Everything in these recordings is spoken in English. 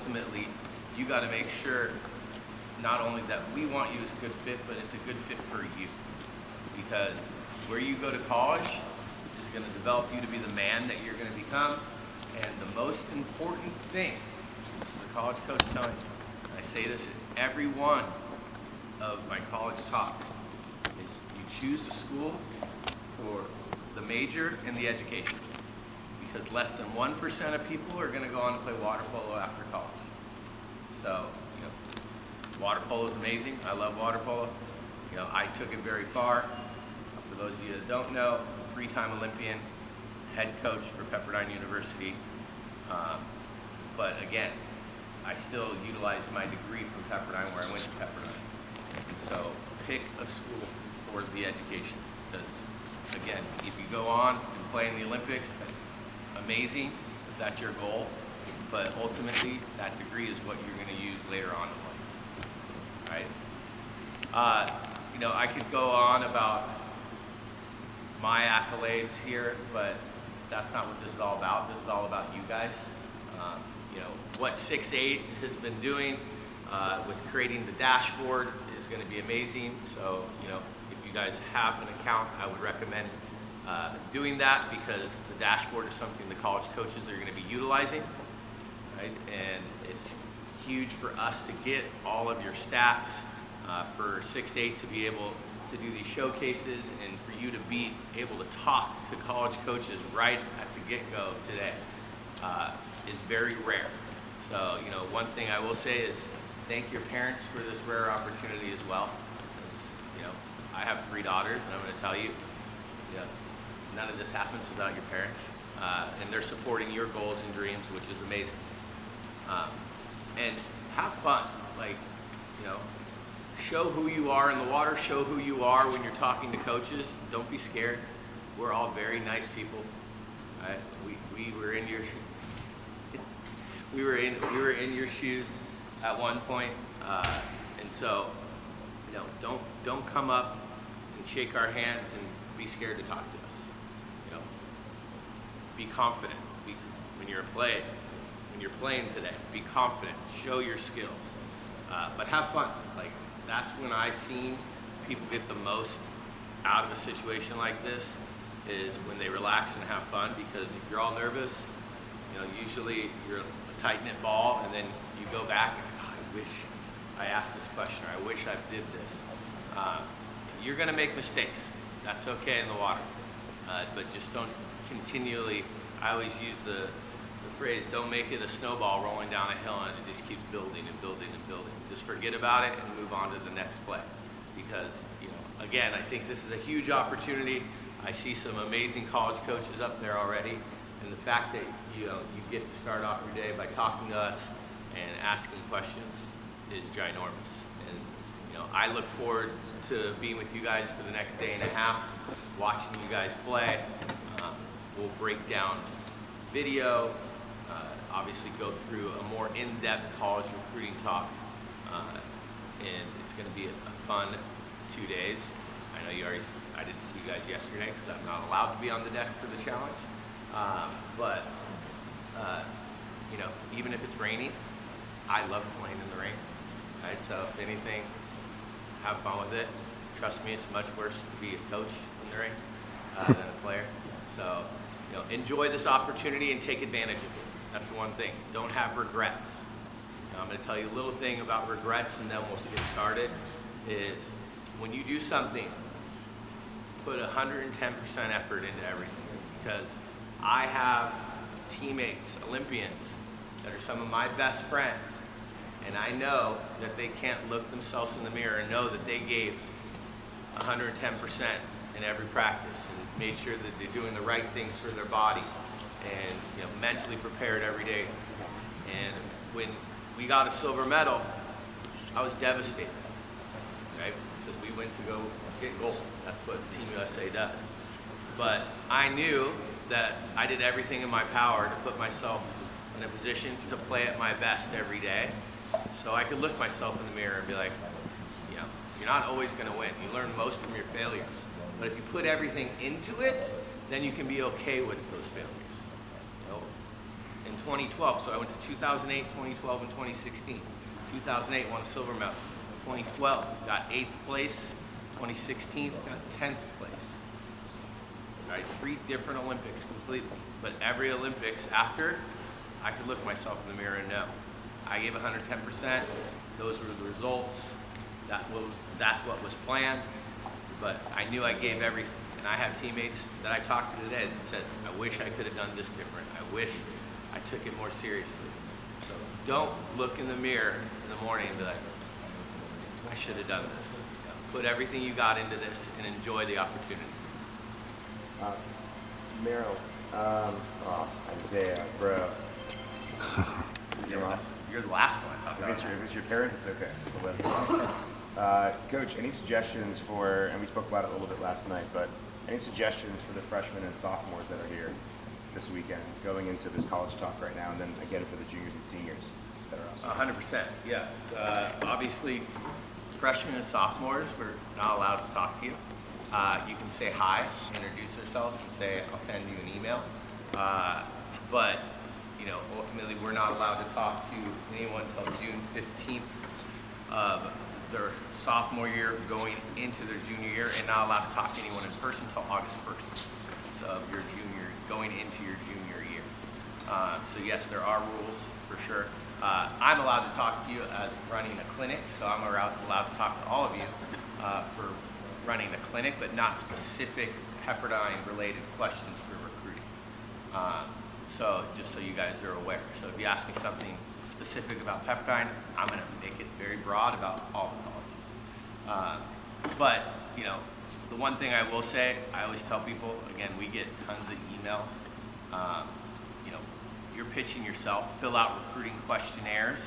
ultimately, you got to make sure not only that we want you as a good fit, but it's a good fit for you. Because where you go to college is going to develop you to be the man that you're going to become. And the most important thing, this is a college coach telling you, and I say this at every one of my college talks, is you choose a school for the major and the education. Because less than 1% of people are going to go on to play water polo after college. So, water polo is amazing. I love water polo. I took it very far. For those of you that don't know, 3-time Olympian, head coach for Pepperdine University. But again, I still utilize my degree from Pepperdine, where I went to Pepperdine. So pick a school for the education. Because again, if you go on and play in the Olympics, that's amazing if that's your goal. But ultimately, that degree is what you're going to use later on in life. Right? I could go on about my accolades here, but that's not what this is all about. This is all about you guys. What 6'8" has been doing with creating the dashboard is going to be amazing. So, if you guys have an account, I would recommend doing that, because the dashboard is something the college coaches are going to be utilizing, right? And it's huge for us to get all of your stats for 6'8" to be able to do these showcases, and for you to be able to talk to college coaches right at the get-go today is very rare. So, one thing I will say is thank your parents for this rare opportunity as well. I have 3 daughters, and I'm going to tell you, none of this happens without your parents, and they're supporting your goals and dreams, which is amazing. And have fun, show who you are in the water, show who you are when you're talking to coaches. Don't be scared. We're all very nice people. Right? We were in your we were in your shoes at one point, and so don't come up and shake our hands and be scared to talk to us. Be confident. When you're playing today, be confident. Show your skills, but have fun. That's when I've seen people get the most out of a situation like this, is when they relax and have fun. Because if you're all nervous, usually you're a tight-knit ball, and then you go back and I wish I asked this question, or I wish I did this. You're going to make mistakes. That's okay in the water, but just don't continually. I always use the phrase, don't make it a snowball rolling down a hill and it just keeps building and building and building. Just forget about it and move on to the next play. Because, again, I think this is a huge opportunity. I see some amazing college coaches up there already. And the fact that, you get to start off your day by talking to us and asking questions is ginormous. And, I look forward to being with you guys for the next day and a half, watching you guys play. We'll break down video, obviously go through a more in-depth college recruiting talk, and it's going to be a fun 2 days. I know I didn't see you guys yesterday because I'm not allowed to be on the deck for the challenge, but even if it's raining, I love playing in the rain, right? So if anything, have fun with it. Trust me, it's much worse to be a coach in the rain than a player. So enjoy this opportunity and take advantage of it. That's the one thing. Don't have regrets. I'm going to tell you a little thing about regrets, and then we'll get started. Is when you do something, put 110% effort into everything. Because I have teammates, Olympians, that are some of my best friends, and I know that they can't look themselves in the mirror and know that they gave 110% in every practice and made sure that they're doing the right things for their bodies, and mentally prepared every day. And when we got a silver medal, I was devastated, right? Because we went to go get gold. That's what Team USA does. But I knew that I did everything in my power to put myself in a position to play at my best every day, so I could look myself in the mirror and be like, you're not always going to win. You learn most from your failures. But if you put everything into it, then you can be okay with those failures. in 2012. So I went to 2008, 2012, and 2016. 2008 won a silver medal. 2012 got 8th place. 2016 got 10th place. All right, 3 different Olympics completely. But every Olympics after, I could look myself in the mirror and know I gave 110%. Those were the results. That's what was planned. But I knew I gave everything. And I have teammates that I talked to today that said, I wish I could have done this different. I wish I took it more seriously. So don't look in the mirror in the morning and be like, I should have done this. Put everything you got into this and enjoy the opportunity. Merrill, Isaiah, bro. You're the last one. If it's your parent, it's okay. Coach, any suggestions for, and we spoke about it a little bit last night, but any suggestions for the freshmen and sophomores that are here this weekend, going into this college talk right now, and then again for the juniors and seniors that are also 100%, yeah. Obviously, freshmen and sophomores, we're not allowed to talk to you. You can say hi, introduce yourselves, and say, I'll send you an email. But, you know, ultimately, we're not allowed to talk to anyone until June 15th of their sophomore year going into their junior year, and not allowed to talk to anyone in person until August 1st. So of your junior, going into your junior year. So yes, there are rules for sure. I'm allowed to talk to you as running a clinic, so I'm allowed to talk to all of you for running a clinic, but not specific Pepperdine related questions for recruiting. So just so you guys are aware. So if you ask me something specific about Pepperdine, I'm going to make it very broad about all the colleges. But, you know, the one thing I will say, I always tell people, again, we get tons of emails. You know, you're pitching yourself, fill out recruiting questionnaires,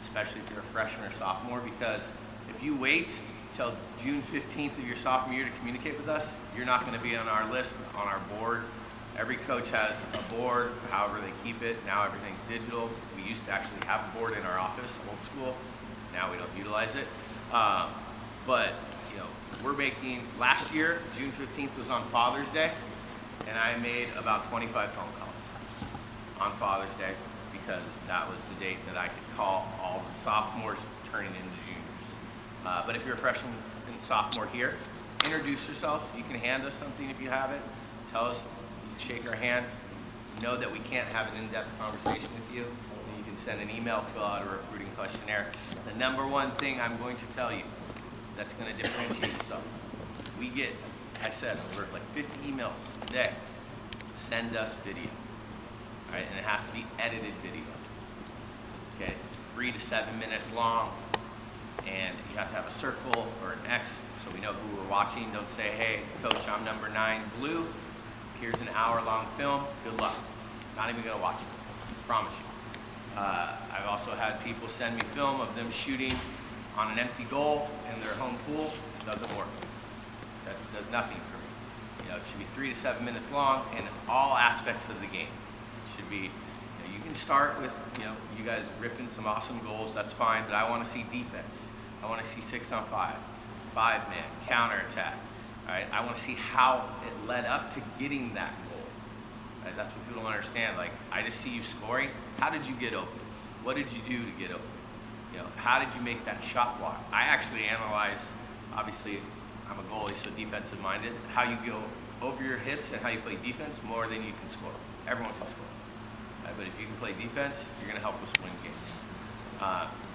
especially if you're a freshman or sophomore, because if you wait till June 15th of your sophomore year to communicate with us, you're not going to be on our list, on our board. Every coach has a board, however they keep it. Now everything's digital. We used to actually have a board in our office, old school. Now we don't utilize it. But, you know, we're making, last year, June 15th was on Father's Day, and I made about 25 phone calls on Father's Day because that was the date that I could call all the sophomores turning into juniors. But if you're a freshman and sophomore here, introduce yourselves. You can hand us something if you have it. Tell us, shake our hands. Know that we can't have an in-depth conversation with you. You can send an email, fill out a recruiting questionnaire. The number one thing I'm going to tell you that's going to differentiate yourself. We get, I said, over like 50 emails a day. Send us video. All right, and it has to be edited video. Okay, 3 to 7 minutes long. And you have to have a circle or an X so we know who we're watching. Don't say, hey, coach, I'm number 9 blue. Here's an hour-long film. Good luck. Not even going to watch it. Promise you. I've also had people send me film of them shooting on an empty goal in their home pool. Doesn't work. That does nothing for me. You know, it should be 3 to 7 minutes long in all aspects of the game. It should be, you know, you can start with, you know, you guys ripping some awesome goals. That's fine, but I want to see defense. I want to see 6-on-5, 5-man, counterattack. All right, I want to see how it led up to getting that goal. Right? That's what people don't understand. Like, I just see you scoring. How did you get open? What did you do to get open? You know, how did you make that shot block? I actually analyze, obviously, I'm a goalie, so defensive minded, how you go over your hips and how you play defense more than you can score. Everyone can score. Right? But if you can play defense, you're going to help us win games.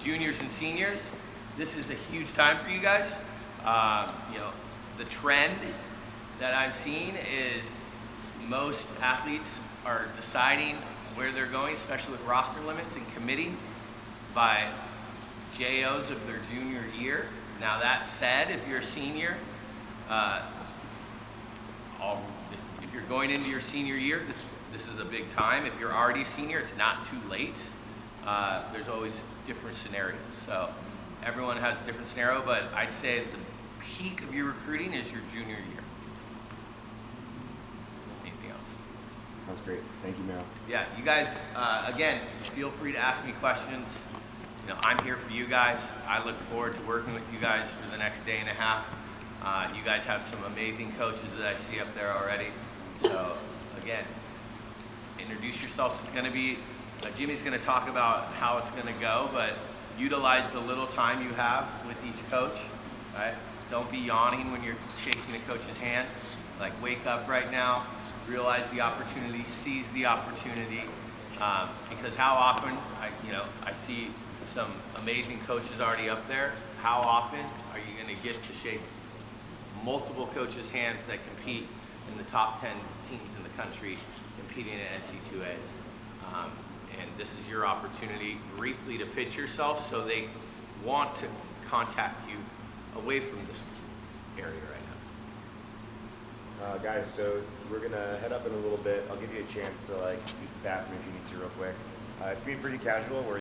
Juniors and seniors, this is a huge time for you guys. You know, the trend that I'm seeing is most athletes are deciding where they're going, especially with roster limits, and committing by JOs of their junior year. Now that said, if you're a senior, if you're going into your senior year, this is a big time. If you're already a senior, it's not too late. There's always different scenarios. So everyone has a different scenario, but I'd say the peak of your recruiting is your junior year. Anything else? That's great. Thank you, Merrill. Yeah, you guys, again, feel free to ask me questions. You know, I'm here for you guys. I look forward to working with you guys for the next day and a half. You guys have some amazing coaches that I see up there already. So, again, introduce yourselves. It's going to be Jimmy's going to talk about how it's going to go, but utilize the little time you have with each coach. Right? Don't be yawning when you're shaking the coach's hand. Like, wake up right now, realize the opportunity, seize the opportunity. Because how often, I see some amazing coaches already up there. How often are you going to get to shake multiple coaches' hands that compete in the top 10 teams in the country, competing in NC2As? And this is your opportunity briefly to pitch yourself so they want to contact you away from this area right now. Guys, so we're gonna head up in a little bit. I'll give you a chance to use the bathroom if you need to real quick. It's gonna be pretty casual. We're